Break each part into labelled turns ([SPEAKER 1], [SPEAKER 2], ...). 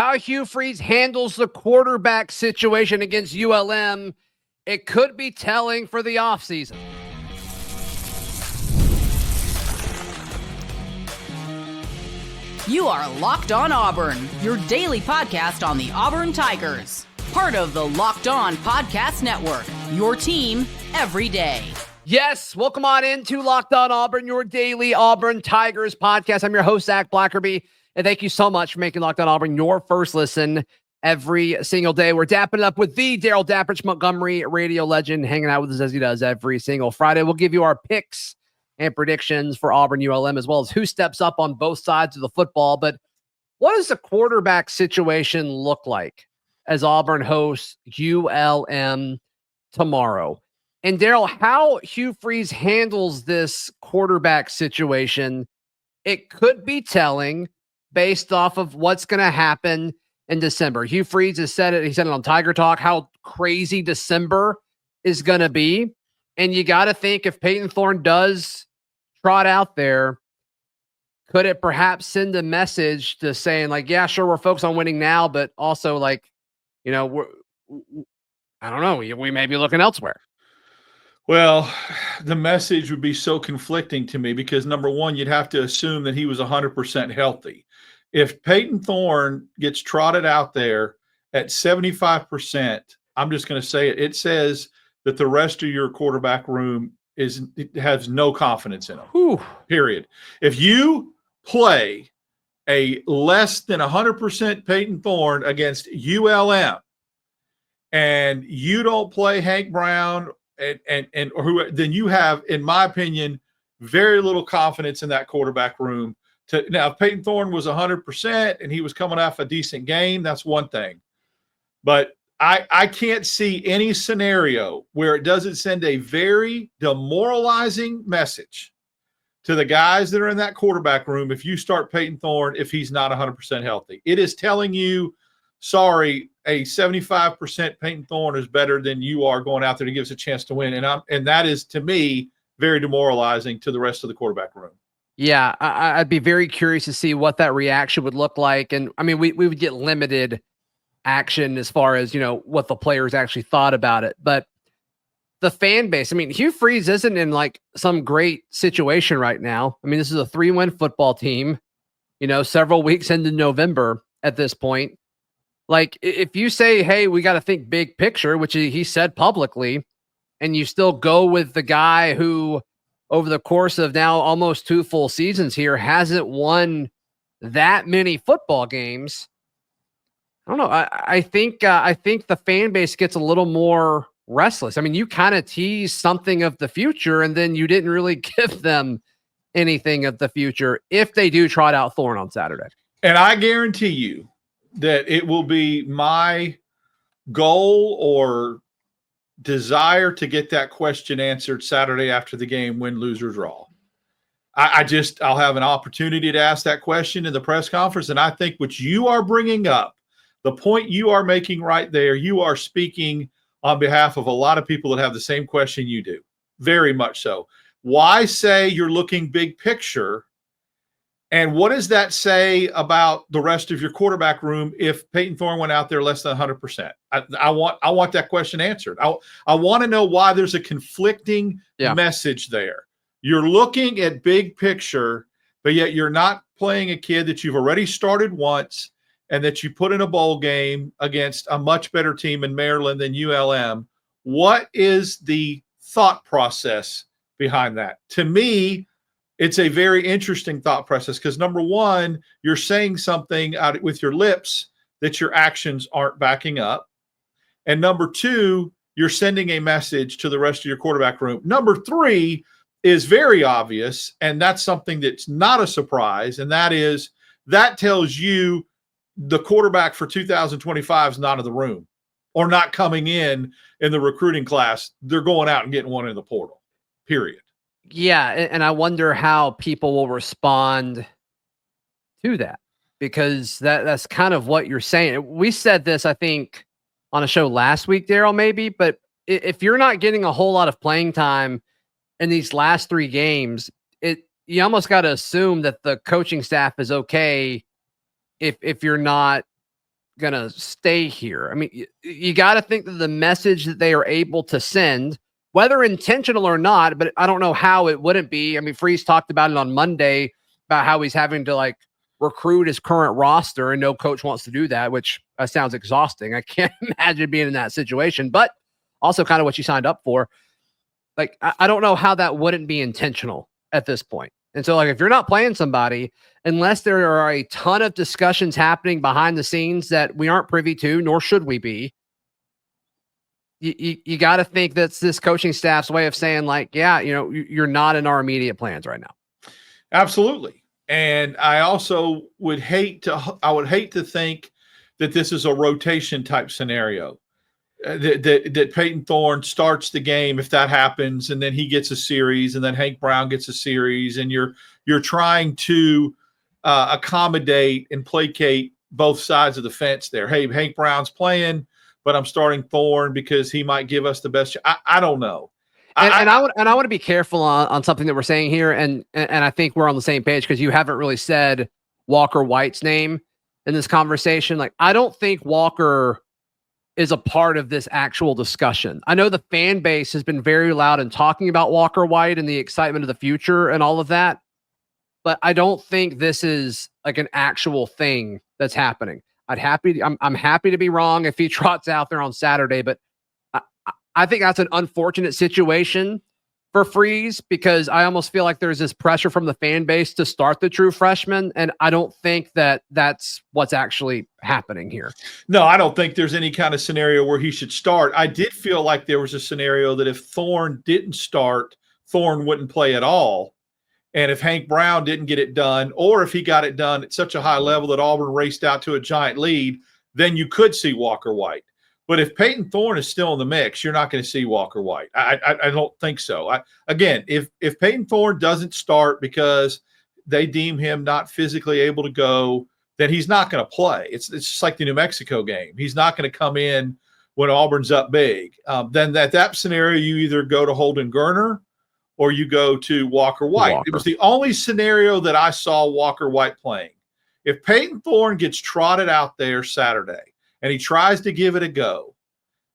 [SPEAKER 1] how Hugh Freeze handles the quarterback situation against ULM. It could be telling for the offseason.
[SPEAKER 2] You are Locked On Auburn, your daily podcast on the Auburn Tigers. Part of the Locked On Podcast Network, your team every day.
[SPEAKER 1] Yes, welcome on into Locked On Auburn, your daily Auburn Tigers podcast. I'm your host, Zach Blackerby, and thank you so much for making Locked On Auburn your first listen every single day. We're dapping it up with the Daryl Dapprich Montgomery radio legend, hanging out with us as he does every single Friday. We'll give you our picks and predictions for Auburn ULM, as well as who steps up on both sides of the football. But what does the quarterback situation look like as Auburn hosts ULM tomorrow? And Daryl, how Hugh Freeze handles this quarterback situation, it could be telling based off of what's going to happen in December. Hugh Freeze has said it. He said it on Tiger Talk, how crazy December is going to be. And you got to think if Payton Thorne does trot out there, could it perhaps send a message to saying like, yeah, sure, we're focused on winning now, but also like, you know, I don't know, we may be looking elsewhere.
[SPEAKER 3] Well, the message would be so conflicting to me because, number one, you'd have to assume that he was 100% healthy. If Payton Thorne gets trotted out there at 75%, I'm just going to say it. It says that the rest of your quarterback room has no confidence in him.
[SPEAKER 1] Whew.
[SPEAKER 3] Period. If you play a less than 100% Payton Thorne against ULM and you don't play Hank Brown and who, then you have, in my opinion, very little confidence in that quarterback room. Now, if Payton Thorne was 100% and he was coming off a decent game, that's one thing. But I can't see any scenario where it doesn't send a very demoralizing message to the guys that are in that quarterback room if you start Payton Thorne if he's not 100% healthy. It is telling you, sorry, a 75% Payton Thorne is better than you are going out there to give us a chance to win. And that is, to me, very demoralizing to the rest of the quarterback room.
[SPEAKER 1] Yeah, I'd be very curious to see what that reaction would look like. And I mean, we would get limited action as far as, you know, what the players actually thought about it. But the fan base, I mean, Hugh Freeze isn't in like some great situation right now. I mean, this is a 3-win football team, you know, several weeks into November at this point. Like, if you say, hey, we got to think big picture, which he said publicly, and you still go with the guy who, over the course of now almost 2 full seasons here, hasn't won that many football games, I don't know. I think the fan base gets a little more restless. I mean, you kind of tease something of the future, and then you didn't really give them anything of the future if they do trot out Thorne on Saturday.
[SPEAKER 3] And I guarantee you that it will be my goal or desire to get that question answered Saturday after the game, win, lose, or draw. I'll have an opportunity to ask that question in the press conference. And I think what you are bringing up, the point you are making right there, you are speaking on behalf of a lot of people that have the same question you do. Very much so. Why say you're looking big picture? And what does that say about the rest of your quarterback room if Payton Thorne went out there less than 100%? I want that question answered. I want to know why there's a conflicting message there. You're looking at big picture, but yet you're not playing a kid that you've already started once and that you put in a bowl game against a much better team in Maryland than ULM. What is the thought process behind that? To me, it's a very interesting thought process because, number one, you're saying something out with your lips that your actions aren't backing up. And number two, you're sending a message to the rest of your quarterback room. Number three is very obvious, and that's something that's not a surprise, and that tells you the quarterback for 2025 is not in the room or not coming in the recruiting class. They're going out and getting one in the portal, period.
[SPEAKER 1] Yeah, and I wonder how people will respond to that, because that's kind of what you're saying. We said this, I think, on a show last week, Daryl, maybe, but if you're not getting a whole lot of playing time in these last 3 games, you almost got to assume that the coaching staff is okay if you're not going to stay here. I mean, you got to think that the message that they are able to send, whether intentional or not, but I don't know how it wouldn't be. I mean, Freeze talked about it on Monday about how he's having to like recruit his current roster, and no coach wants to do that, which sounds exhausting. I can't imagine being in that situation, but also kind of what you signed up for. Like, I don't know how that wouldn't be intentional at this point. And so, like, if you're not playing somebody, unless there are a ton of discussions happening behind the scenes that we aren't privy to, nor should we be, you got to think that's this coaching staff's way of saying, like, yeah, you know, you're not in our immediate plans right now.
[SPEAKER 3] Absolutely. And I also would hate to think that this is a rotation type scenario. That Payton Thorne starts the game if that happens, and then he gets a series, and then Hank Brown gets a series, and you're trying to accommodate and placate both sides of the fence there. Hey, Hank Brown's playing, but I'm starting Thorne because he might give us the best. I don't know.
[SPEAKER 1] And I want to be careful on something that we're saying here, and I think we're on the same page because you haven't really said Walker White's name in this conversation. Like, I don't think Walker is a part of this actual discussion. I know the fan base has been very loud in talking about Walker White and the excitement of the future and all of that, but I don't think this is like an actual thing that's happening. I'm happy to be wrong if he trots out there on Saturday, but I think that's an unfortunate situation for Freeze, because I almost feel like there's this pressure from the fan base to start the true freshman, and I don't think that that's what's actually happening here.
[SPEAKER 3] No, I don't think there's any kind of scenario where he should start. I did feel like there was a scenario that if Thorne didn't start, Thorne wouldn't play at all. And if Hank Brown didn't get it done, or if he got it done at such a high level that Auburn raced out to a giant lead, then you could see Walker White. But if Payton Thorne is still in the mix, you're not going to see Walker White. I don't think so. Again, if Payton Thorne doesn't start because they deem him not physically able to go, then he's not going to play. It's just like the New Mexico game. He's not going to come in when Auburn's up big. Then that scenario, you either go to Holden Gerner or you go to Walker White. It was the only scenario that I saw Walker White playing. If Payton Thorne gets trotted out there Saturday, and he tries to give it a go,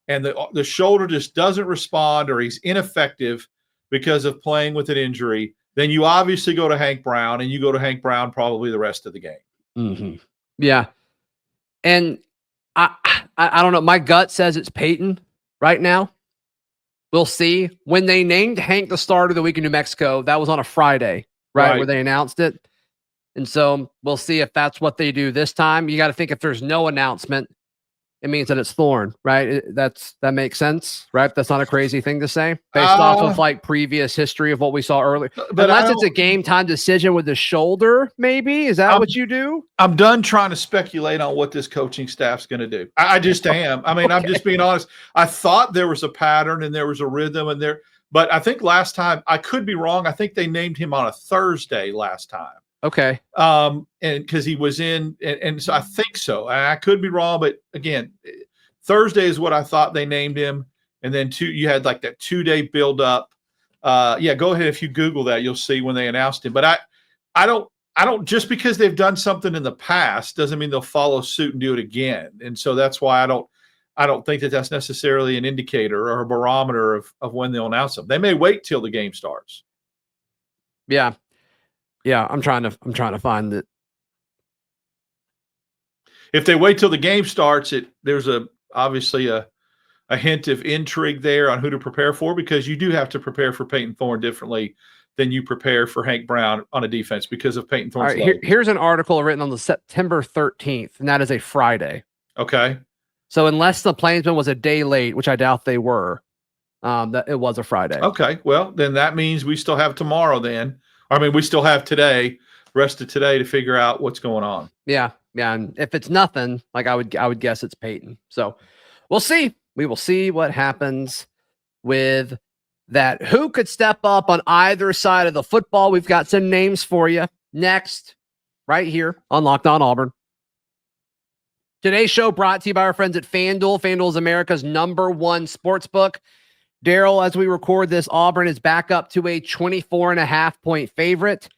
[SPEAKER 3] and the shoulder just doesn't respond, or he's ineffective because of playing with an injury, then you obviously go to Hank Brown, and you go to Hank Brown probably the rest of the game.
[SPEAKER 1] Mm-hmm. Yeah. And I don't know. My gut says it's Payton right now. We'll see. When they named Hank the starter of the week in New Mexico, that was on a Friday, right? Where they announced it. And so we'll see if that's what they do this time. You got to think, if there's no announcement, it means that it's Thorne, right? That makes sense, right? That's not a crazy thing to say based off of like previous history of what we saw earlier. But unless it's a game time decision with the shoulder, maybe. Is that what you do?
[SPEAKER 3] I'm done trying to speculate on what this coaching staff's going to do. I just am. I mean, okay. I'm just being honest. I thought there was a pattern and there was a rhythm and there, but I think last time, I could be wrong, I think they named him on a Thursday last time.
[SPEAKER 1] Okay.
[SPEAKER 3] And because he was in, and so I think so. I could be wrong, but again, Thursday is what I thought they named him. And then you had like that 2-day build up. Yeah, go ahead. If you Google that, you'll see when they announced him. But I don't, just because they've done something in the past doesn't mean they'll follow suit and do it again. And so that's why I don't think that that's necessarily an indicator or a barometer of when they'll announce them. They may wait till the game starts.
[SPEAKER 1] Yeah. Yeah, I'm trying to find it.
[SPEAKER 3] If they wait till the game starts, there's obviously a hint of intrigue there on who to prepare for, because you do have to prepare for Payton Thorne differently than you prepare for Hank Brown on a defense because of Payton Thorne's.
[SPEAKER 1] All right, here's an article written on the September 13th, and that is a Friday.
[SPEAKER 3] Okay.
[SPEAKER 1] So unless the Plainsman was a day late, which I doubt they were, that it was a Friday.
[SPEAKER 3] Okay. Well, then that means we still have tomorrow then. I mean, we still have today, rest of today, to figure out what's going on.
[SPEAKER 1] Yeah. Yeah. And if it's nothing, like I would guess it's Payton. So we'll see. We will see what happens with that. Who could step up on either side of the football? We've got some names for you next, right here on Locked On Auburn. Today's show brought to you by our friends at FanDuel. FanDuel is America's #1 sportsbook. Daryl, as we record this, Auburn is back up to a 24.5 point favorite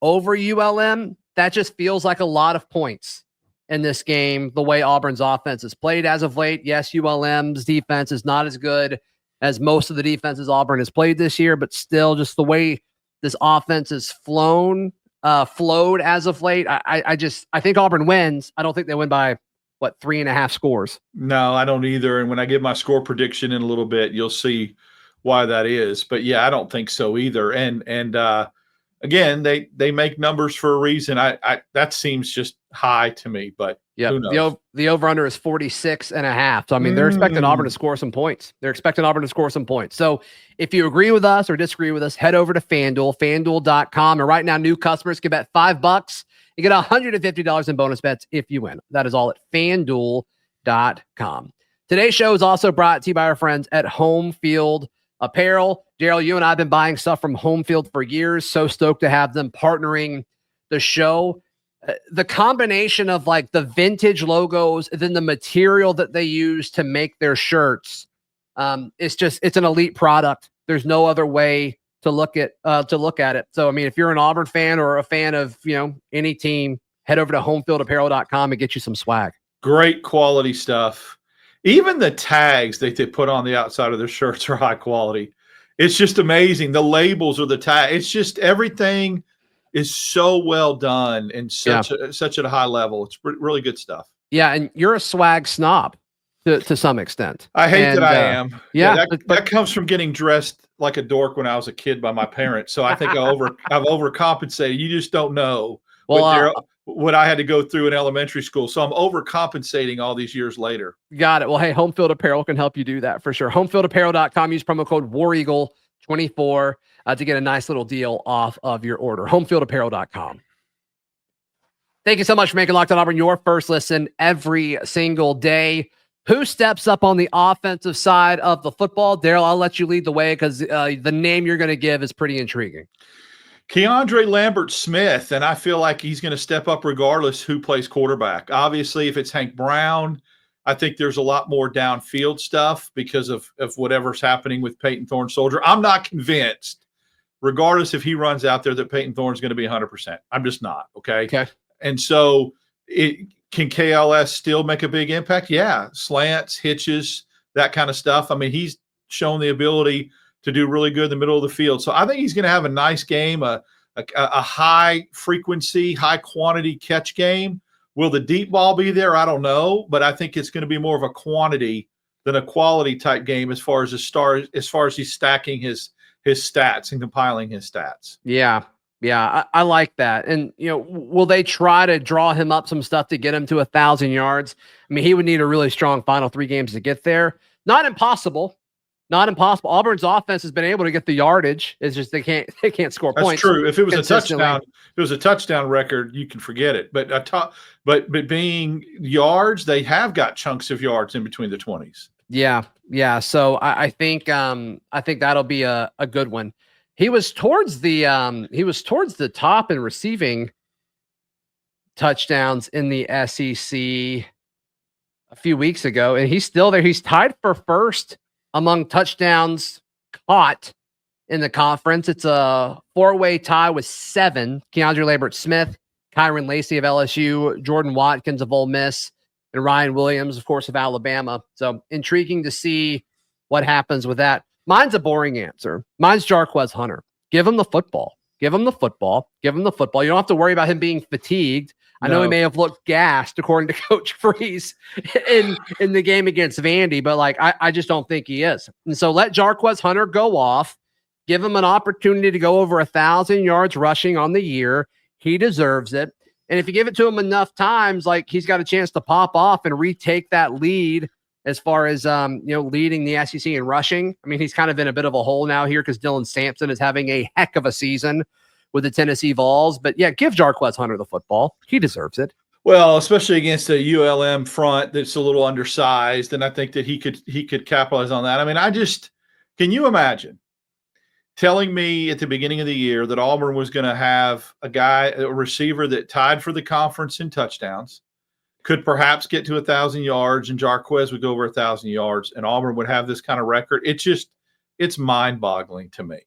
[SPEAKER 1] over ULM. That just feels like a lot of points in this game, the way Auburn's offense has played as of late. Yes, ULM's defense is not as good as most of the defenses Auburn has played this year, but still just the way this offense has flowed as of late. I think Auburn wins. I don't think they win by 3.5 scores.
[SPEAKER 3] No, I don't either. And when I give my score prediction in a little bit, you'll see why that is. But yeah, I don't think so either. And again, they make numbers for a reason. I that seems just high to me, but
[SPEAKER 1] yeah,
[SPEAKER 3] who knows?
[SPEAKER 1] The over-under is 46.5. So I mean, they're expecting Auburn to score some points. So if you agree with us or disagree with us, head over to FanDuel, FanDuel.com. And right now, new customers can bet $5. You get $150 in bonus bets if you win. That is all at FanDuel.com. Today's show is also brought to you by our friends at Home Field Apparel. Daryl, you and I have been buying stuff from Home Field for years. So stoked to have them partnering the show. The combination of like the vintage logos and then the material that they use to make their shirts, it's an elite product. There's no other way to look at it. So I mean, if you're an Auburn fan or a fan of any team, head over to homefieldapparel.com and get you some swag.
[SPEAKER 3] Great quality stuff. Even the tags that they put on the outside of their shirts are high quality. It's just amazing. The labels or the tag. It's just everything is so well done and such at a high level. It's really good stuff.
[SPEAKER 1] Yeah, and you're a swag snob to some extent.
[SPEAKER 3] I hate that I am. Yeah, that comes from getting dressed like a dork when I was a kid by my parents. So I think I've overcompensated. You just don't know what I had to go through in elementary school. So I'm overcompensating all these years later.
[SPEAKER 1] Got it. Well, hey, Home Field Apparel can help you do that for sure. Homefieldapparel.com. Use promo code WAREAGLE24 to get a nice little deal off of your order. Homefieldapparel.com. Thank you so much for making Locked On Auburn your first listen every single day. Who steps up on the offensive side of the football? Daryl, I'll let you lead the way because the name you're going to give is pretty intriguing.
[SPEAKER 3] Keandre Lambert-Smith, and I feel like he's going to step up regardless who plays quarterback. Obviously, if it's Hank Brown, I think there's a lot more downfield stuff because of whatever's happening with Payton Thorne Soldier. I'm not convinced, regardless if he runs out there, that Payton Thorne's going to be 100%. I'm just not, okay? And so can KLS still make a big impact? Yeah, slants, hitches, that kind of stuff. I mean, he's shown the ability to do really good in the middle of the field. So I think he's going to have a nice game, a high frequency, high quantity catch game. Will the deep ball be there? I don't know, but I think it's going to be more of a quantity than a quality type game as far as he's stacking his stats and compiling his stats.
[SPEAKER 1] Yeah, I like that. And will they try to draw him up some stuff to get him to 1,000 yards? I mean, he would need a really strong final 3 games to get there. Not impossible. Auburn's offense has been able to get the yardage. It's just they can't score points.
[SPEAKER 3] That's true. If it was a touchdown record, you can forget it. But being yards, they have got chunks of yards in between the 20s.
[SPEAKER 1] Yeah. So I think that'll be a good one. He was towards the top in receiving touchdowns in the SEC a few weeks ago, and he's still there. He's tied for first among touchdowns caught in the conference. It's a 4-way tie with 7. Keandre Lambert-Smith, Keyron Lacy of LSU, Jordan Watkins of Ole Miss, and Ryan Williams, of course, of Alabama. So intriguing to see what happens with that. Mine's a boring answer. Mine's Jarquez Hunter. Give him the football. You don't have to worry about him being fatigued. I know he may have looked gassed, according to Coach Freeze, in the game against Vandy, but I just don't think he is. And so let Jarquez Hunter go off. Give him an opportunity to go over 1,000 yards rushing on the year. He deserves it. And if you give it to him enough times, he's got a chance to pop off and retake that lead as far as leading the SEC in rushing. I mean, he's kind of in a bit of a hole now here because Dylan Sampson is having a heck of a season with the Tennessee Vols. But yeah, give Jarquez Hunter the football. He deserves it.
[SPEAKER 3] Well, especially against a ULM front that's a little undersized, and I think that he could capitalize on that. I mean, can you imagine telling me at the beginning of the year that Auburn was going to have a receiver that tied for the conference in touchdowns, could perhaps get to 1,000 yards, and Jarquez would go over 1,000 yards, and Auburn would have this kind of record? It's mind-boggling to me.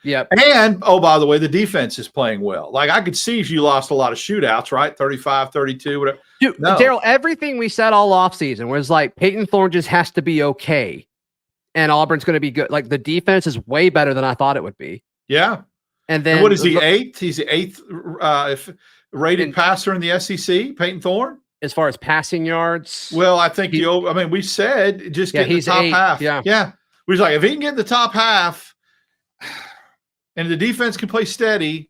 [SPEAKER 1] Yep.
[SPEAKER 3] And, oh, by the way, the defense is playing well. Like, I could see if you lost a lot of shootouts, right? 35, 32, whatever.
[SPEAKER 1] Dude,
[SPEAKER 3] No.
[SPEAKER 1] Daryl, everything we said all offseason was like Payton Thorne just has to be okay. And Auburn's going to be good. Like, the defense is way better than I thought it would be.
[SPEAKER 3] Yeah.
[SPEAKER 1] And then
[SPEAKER 3] what is he, eighth? He's the eighth rated passer in the SEC, Payton Thorne?
[SPEAKER 1] As far as passing yards?
[SPEAKER 3] Well, I think we said just get the top half.
[SPEAKER 1] Yeah.
[SPEAKER 3] Yeah. We was like, if he can get the top half and the defense can play steady,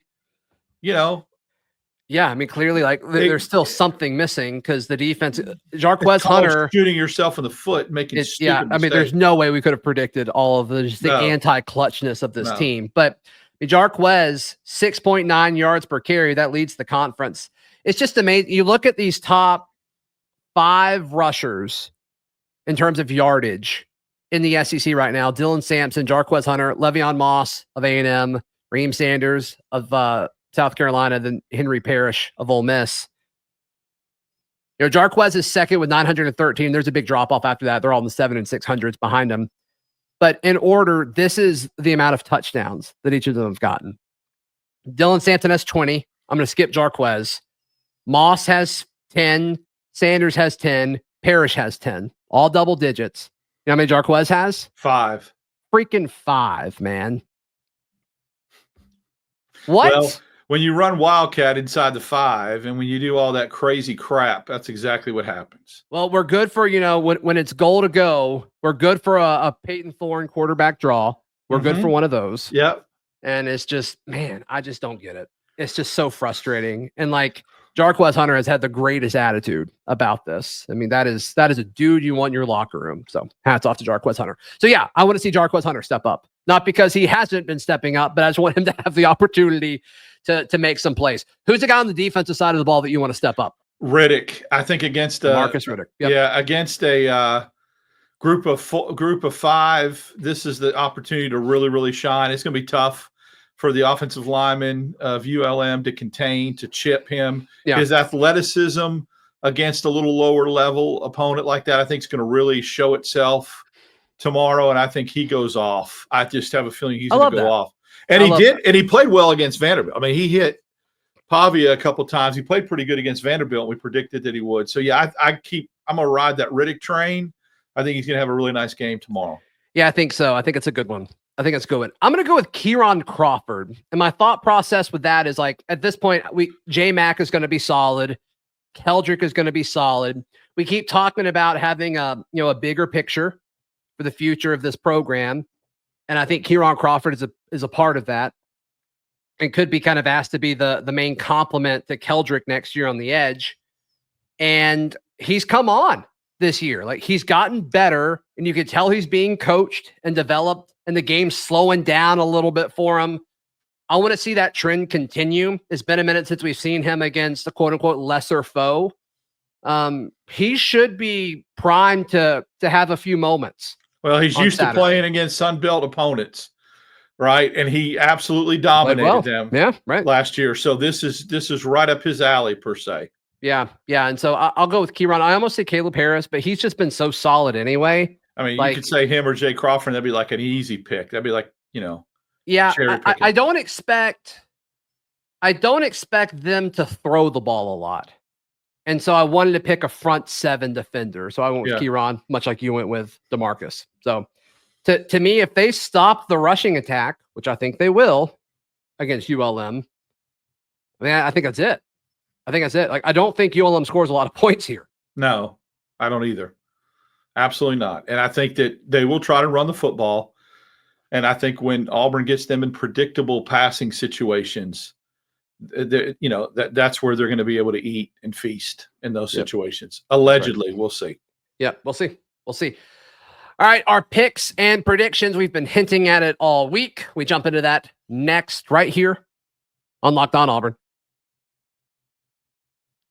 [SPEAKER 3] Yeah,
[SPEAKER 1] I mean, clearly, like, there's still something missing because the defense, Jarquez Hunter
[SPEAKER 3] shooting yourself in the foot, making stupid mistakes.
[SPEAKER 1] There's no way we could have predicted all of the anti-clutchness of this team. But Jarquez, 6.9 yards per carry, that leads the conference. It's just amazing. You look at these top 5 rushers in terms of yardage in the SEC right now: Dylan Sampson, Jarquez Hunter, Le'Veon Moss of A&M, Raheem Sanders of South Carolina, then Henry Parrish of Ole Miss. Jarquez is second with 913. There's a big drop off after that. They're all in the 700s and 600s behind him. But in order, this is the amount of touchdowns that each of them have gotten. Dylan Sampson has 20. I'm going to skip Jarquez. Moss has 10. Sanders has 10. Parrish has 10. All double digits. You know how many Jarquez has?
[SPEAKER 3] 5.
[SPEAKER 1] Freaking 5, man. What?
[SPEAKER 3] Well, when you run Wildcat inside the 5 and when you do all that crazy crap, that's exactly what happens.
[SPEAKER 1] Well, we're good for, when it's goal to go, we're good for a Payton Thorne quarterback draw. We're good for one of those.
[SPEAKER 3] Yep.
[SPEAKER 1] And it's just, man, I just don't get it. It's just so frustrating. And like, Jarquez Hunter has had the greatest attitude about this. I mean, that is a dude you want in your locker room. So hats off to Jarquez Hunter. So yeah, I want to see Jarquez Hunter step up. Not because he hasn't been stepping up, but I just want him to have the opportunity to make some plays. Who's the guy on the defensive side of the ball that you want to step up?
[SPEAKER 3] Riddick, I think against
[SPEAKER 1] Marcus Riddick. Yep.
[SPEAKER 3] Yeah, against a group of 5. This is the opportunity to really, really shine. It's going to be tough for the offensive lineman of ULM to contain, to chip him. Yeah. His athleticism against a little lower level opponent like that, I think is going to really show itself tomorrow, and I think he goes off. I just have a feeling he's going to go off. And he did, and he played well against Vanderbilt. I mean, he hit Pavia a couple times. He played pretty good against Vanderbilt. We predicted that he would. So yeah, I'm going to ride that Riddick train. I think he's going to have a really nice game tomorrow.
[SPEAKER 1] Yeah, I think so. I think it's a good one. I think it's good. I'm going to go with Keyron Crawford. And my thought process with that is like, at this point, J-Mac is going to be solid. Keldrick is going to be solid. We keep talking about having a bigger picture for the future of this program. And I think Keyron Crawford is a part of that and could be kind of asked to be the main complement to Keldrick next year on the edge. And he's come on this year. Like, he's gotten better, and you can tell he's being coached and developed, and the game's slowing down a little bit for him. I want to see that trend continue. It's been a minute since we've seen him against a quote-unquote lesser foe. He should be primed to have a few moments.
[SPEAKER 3] Well, he's used to playing against Sun Belt opponents, right? And he absolutely dominated them last year. So this is right up his alley, per se.
[SPEAKER 1] Yeah. And so I'll go with Keyron. I almost say Caleb Harris, but he's just been so solid anyway.
[SPEAKER 3] I mean, you could say him or Jay Crawford, and that'd be like an easy pick. That'd be like,
[SPEAKER 1] Yeah, I don't expect them to throw the ball a lot. And so I wanted to pick a front 7 defender. So I went with Keyron, much like you went with Demarcus. So to me, if they stop the rushing attack, which I think they will against ULM, I think that's it. Like, I don't think ULM scores a lot of points here.
[SPEAKER 3] No, I don't either. Absolutely not. And I think that they will try to run the football. And I think when Auburn gets them in predictable passing situations, that's where they're going to be able to eat and feast in those situations. Allegedly, we'll see. Yeah, we'll see. All right, our picks and predictions. We've been hinting at it all week. We jump into that next right here on Locked On Auburn.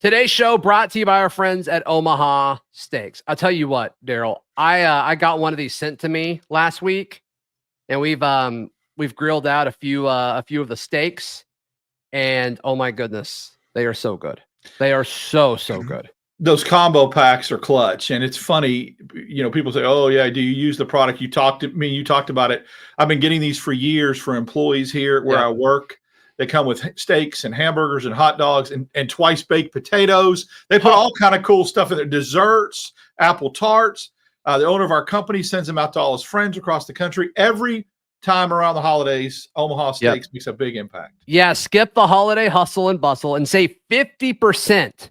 [SPEAKER 3] Today's show brought to you by our friends at Omaha Steaks. I'll tell you what, Daryl, I got one of these sent to me last week, and we've grilled out a few of the steaks, and oh my goodness, they are so good. They are so good. those combo packs are clutch. And it's funny, people say, oh yeah, do you use the product? You talked about it. I've been getting these for years for employees here where I work. They come with steaks and hamburgers and hot dogs and twice baked potatoes. They put all kind of cool stuff in there, desserts, apple tarts. The owner of our company sends them out to all his friends across the country. Every time around the holidays, Omaha Steaks makes a big impact. Yeah,
[SPEAKER 1] skip the holiday hustle and bustle and save 50%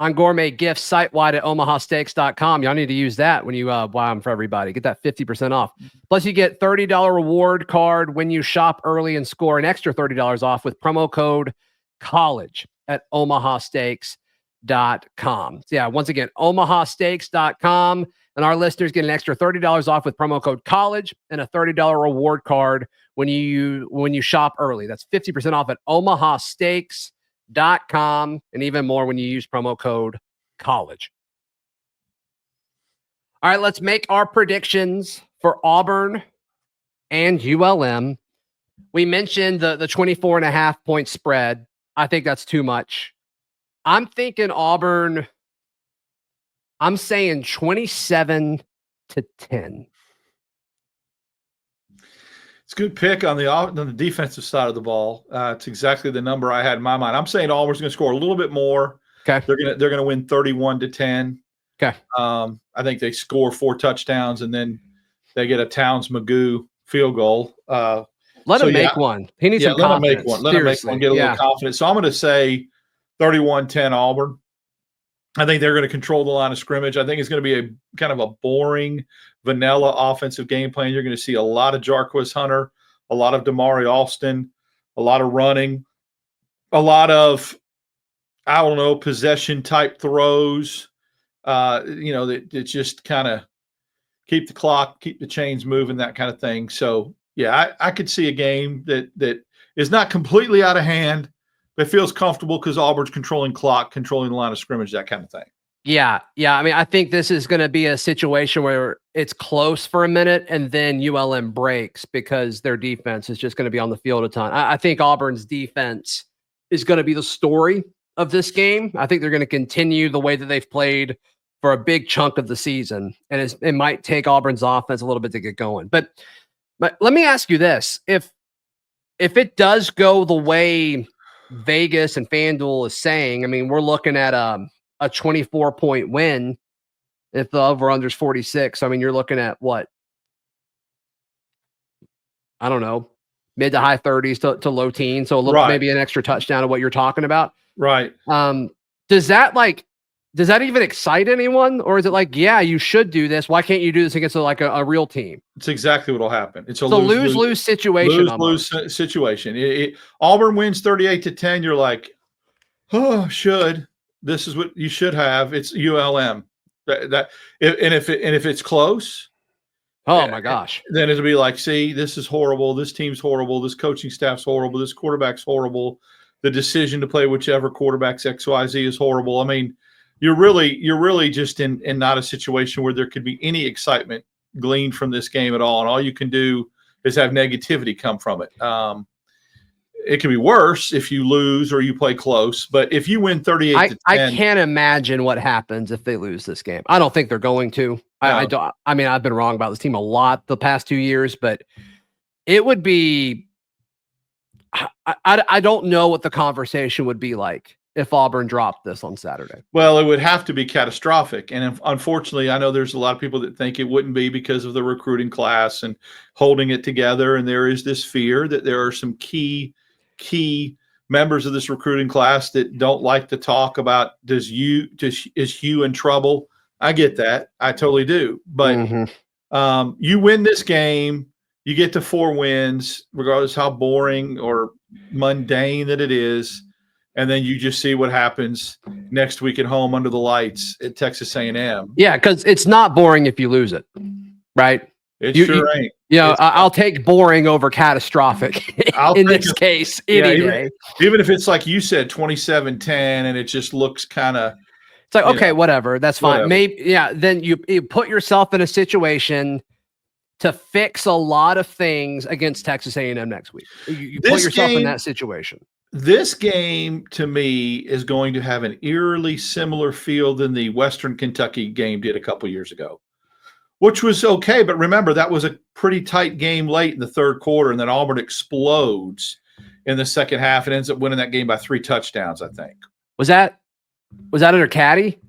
[SPEAKER 1] on gourmet gifts site-wide at omahasteaks.com. Y'all need to use that when you buy them for everybody. Get that 50% off. Plus, you get $30 reward card when you shop early and score an extra $30 off with promo code COLLEGE at omahasteaks.com. So yeah, once again, omahasteaks.com. And our listeners get an extra $30 off with promo code COLLEGE and a $30 reward card when you shop early. That's 50% off at omahasteaks.com. And even more when you use promo code COLLEGE. All right, let's make our predictions for Auburn and ULM. We mentioned the 24.5 point spread. I think that's too much. I'm thinking Auburn. I'm saying 27-10.
[SPEAKER 3] It's a good pick on the defensive side of the ball. It's exactly the number I had in my mind. I'm saying Auburn's going to score a little bit more.
[SPEAKER 1] Okay.
[SPEAKER 3] They're going to win 31-10.
[SPEAKER 1] Okay.
[SPEAKER 3] I think they score 4 touchdowns and then they get a Towns-Magoo field goal.
[SPEAKER 1] Let him make one. He needs some confidence.
[SPEAKER 3] Let him make one. Get a little confidence. So I'm going to say 31-10 Auburn. I think they're going to control the line of scrimmage. I think it's going to be a kind of a boring, vanilla offensive game plan. You're going to see a lot of Jarquez Hunter, a lot of Damari Alston, a lot of running, a lot of, possession type throws. That just kind of keep the clock, keep the chains moving, that kind of thing. So yeah, I could see a game that is not completely out of hand. It feels comfortable because Auburn's controlling clock, controlling the line of scrimmage, that kind of thing.
[SPEAKER 1] Yeah. I mean, I think this is going to be a situation where it's close for a minute and then ULM breaks because their defense is just going to be on the field a ton. I think Auburn's defense is going to be the story of this game. I think they're going to continue the way that they've played for a big chunk of the season, and it might take Auburn's offense a little bit to get going. But let me ask you this: if it does go the way Vegas and FanDuel is saying, I mean, we're looking at a 24-point win if the over-under is 46. I mean, you're looking at what? I don't know, mid to high 30s to low teens. So a little, maybe an extra touchdown of what you're talking about.
[SPEAKER 3] Right.
[SPEAKER 1] Does that even excite anyone? Or is it like, yeah, you should do this. Why can't you do this against a real team?
[SPEAKER 3] It's exactly what will happen. It's a
[SPEAKER 1] lose-lose situation.
[SPEAKER 3] Lose situation. Auburn wins 38-10. You're like, oh, this is what you should have. It's ULM. If it's close,
[SPEAKER 1] oh my gosh,
[SPEAKER 3] then it'll be like, see, this is horrible. This team's horrible. This coaching staff's horrible. This quarterback's horrible. The decision to play whichever quarterback's XYZ is horrible. I mean, you're really just in not a situation where there could be any excitement gleaned from this game at all. And all you can do is have negativity come from it. It can be worse if you lose or you play close, but if you win 38-10,
[SPEAKER 1] I can't imagine what happens if they lose this game. I don't think they're going to. I don't. I mean, I've been wrong about this team a lot the past 2 years, but it would be. I don't know what the conversation would be like if Auburn dropped this on Saturday.
[SPEAKER 3] Well, it would have to be catastrophic. And unfortunately, I know there's a lot of people that think it wouldn't be because of the recruiting class and holding it together. And there is this fear that there are some key members of this recruiting class that don't like to talk about, is Hugh in trouble? I get that. I totally do. But you win this game, you get to 4 wins, regardless how boring or mundane that it is. And then you just see what happens next week at home under the lights at Texas A&M.
[SPEAKER 1] Yeah, because it's not boring if you lose it, right?
[SPEAKER 3] It sure ain't.
[SPEAKER 1] I'll take boring over catastrophic in this case any day.
[SPEAKER 3] Even if it's like you said, 27-10, and it just looks kind of.
[SPEAKER 1] It's like, okay, whatever. That's fine. Whatever. Maybe, then you put yourself in a situation to fix a lot of things against Texas A&M next week. You put yourself in that situation.
[SPEAKER 3] This game, to me, is going to have an eerily similar feel than the Western Kentucky game did a couple years ago, which was okay. But remember, that was a pretty tight game late in the third quarter, and then Auburn explodes in the second half and ends up winning that game by 3 touchdowns, I think.
[SPEAKER 1] Was that under Caddy?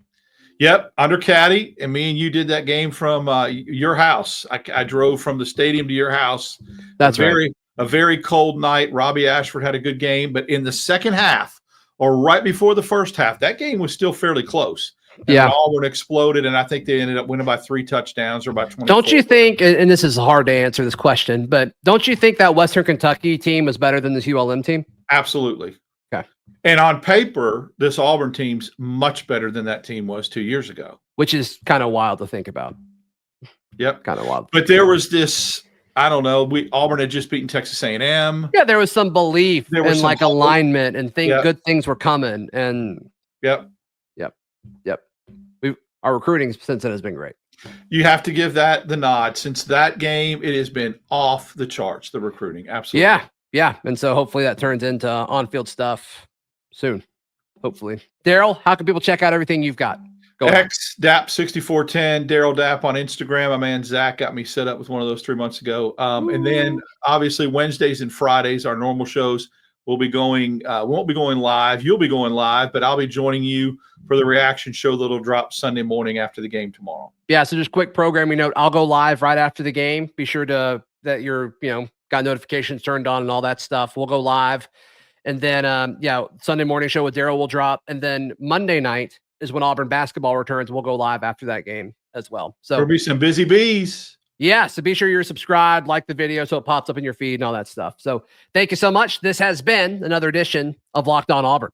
[SPEAKER 3] Yep, under Caddy, and me and you did that game from your house. I drove from the stadium to your house.
[SPEAKER 1] That's right.
[SPEAKER 3] A very cold night. Robbie Ashford had a good game, but in the second half, or right before the first half, that game was still fairly close. And Auburn exploded, and I think they ended up winning by 3 touchdowns or by 20.
[SPEAKER 1] Don't you think, and this is hard to answer this question, but don't you think that Western Kentucky team was better than this ULM team?
[SPEAKER 3] Absolutely.
[SPEAKER 1] Okay.
[SPEAKER 3] And on paper, this Auburn team's much better than that team was 2 years ago.
[SPEAKER 1] Which is kind of wild to think about.
[SPEAKER 3] Yep.
[SPEAKER 1] Kind of wild.
[SPEAKER 3] But there was this, I don't know, Auburn had just beaten Texas A&M.
[SPEAKER 1] Yeah, there was some belief and like alignment and good things were coming. And
[SPEAKER 3] Yep.
[SPEAKER 1] Our recruiting since then has been great.
[SPEAKER 3] You have to give that the nod. Since that game, it has been off the charts, the recruiting. Absolutely.
[SPEAKER 1] Yeah. And so hopefully that turns into on-field stuff soon. Hopefully. Daryl, how can people check out everything you've got? Go
[SPEAKER 3] X Dap 6410, Daryl Dap on Instagram. My man Zach got me set up with one of those 3 months ago. And then obviously Wednesdays and Fridays, our normal shows will be going. Won't be going live. You'll be going live, but I'll be joining you for the reaction show that'll drop Sunday morning after the game tomorrow.
[SPEAKER 1] Yeah. So just quick programming note. I'll go live right after the game. Be sure that you're got notifications turned on and all that stuff. We'll go live, and then Sunday morning show with Daryl will drop, and then Monday night is when Auburn basketball returns. We'll go live after that game as well. So
[SPEAKER 3] there'll be some busy bees.
[SPEAKER 1] Yeah, so be sure you're subscribed, like the video so it pops up in your feed and all that stuff. So thank you so much. This has been another edition of Locked On Auburn.